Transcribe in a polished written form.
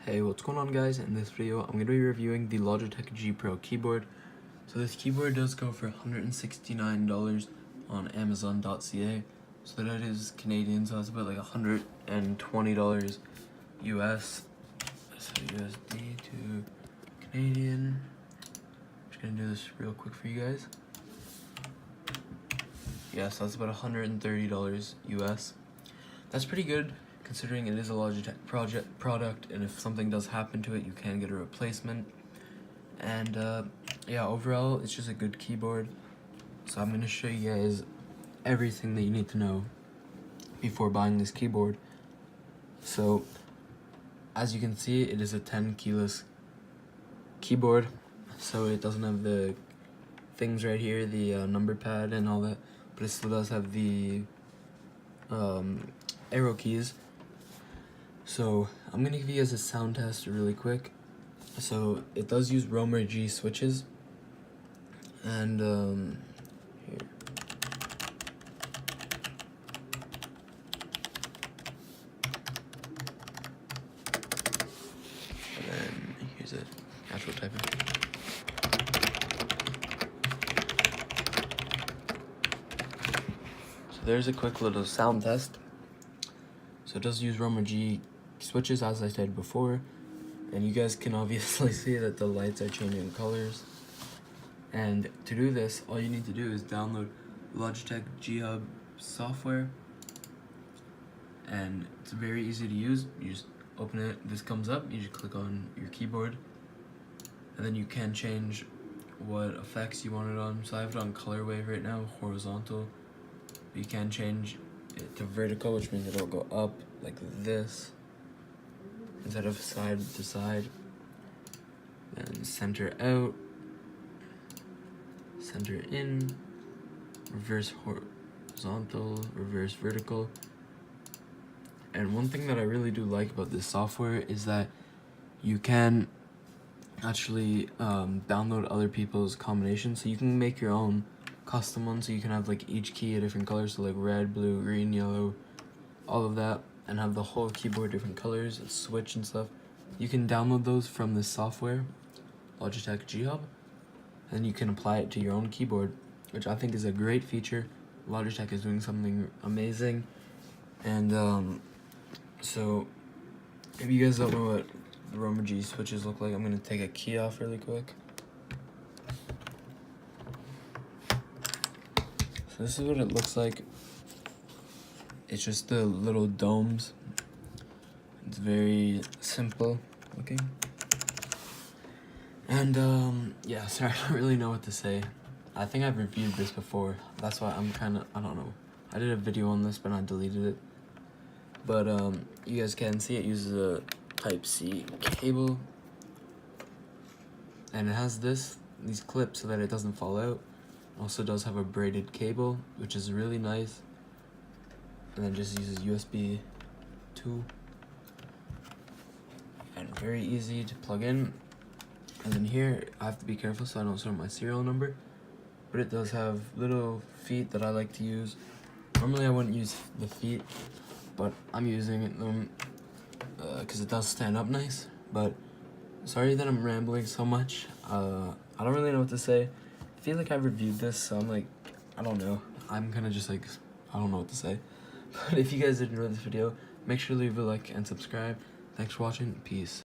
Hey, what's going on guys? In this video, I'm going to be reviewing the Logitech G Pro Keyboard. So this keyboard does go for $169 on Amazon.ca. So that is Canadian, so that's about like $120 US. So USD to Canadian. I'm just going to do this real quick for you guys. Yeah, so that's about $130 US. That's pretty good, considering it is a Logitech product, and if something does happen to it, you can get a replacement. And yeah, overall, it's just a good keyboard. So I'm going to show you guys everything that you need to know before buying this keyboard. So, as you can see, it is a 10 keyless keyboard, so it doesn't have the things right here, the number pad and all that, but it still does have the arrow keys. So I'm gonna give you guys a sound test really quick. So it does use Romer G switches, and here. And then here's a actual typing. So there's a quick little sound test. So it does use Romer G switches, as I said before, and you guys can obviously see that the lights are changing colors. And to do this, all you need to do is download Logitech G software, and it's very easy to use. You just open it, this comes up, you just click on your keyboard, and then you can change what effects you want it on. So I have it on color wave right now, horizontal. You can change it to vertical, which means it'll go up like this instead of side to side. Then center out, center in, reverse horizontal, reverse vertical. And one thing that I really do like about this software is that you can actually download other people's combinations, so you can make your own custom one, so you can have like each key a different color, so like red, blue, green, yellow, all of that, and have the whole keyboard different colors, a switch and stuff. You can download those from this software, Logitech G and you can apply it to your own keyboard, which I think is a great feature. Logitech is doing something amazing. And so if you guys don't know what the Romer G switches look like, I'm going to take a key off really quick. So this is what it looks like. It's just the little domes. It's very simple looking. And yeah, sorry, I don't really know what to say. I think I've reviewed this before. That's why I'm kind of, I don't know. I did a video on this, but I deleted it. But you guys can see it uses a Type-C cable. And it has these clips so that it doesn't fall out. Also does have a braided cable, which is really nice. And then just uses USB 2. And very easy to plug in. And then here, I have to be careful so I don't start my serial number. But it does have little feet that I like to use. Normally I wouldn't use the feet, but I'm using them because it does stand up nice. But sorry that I'm rambling so much. I don't really know what to say. I feel like I've reviewed this, so I'm like, I don't know. I'm kind of just like, I don't know what to say. But if you guys did enjoy this video, make sure to leave a like and subscribe. Thanks for watching. Peace.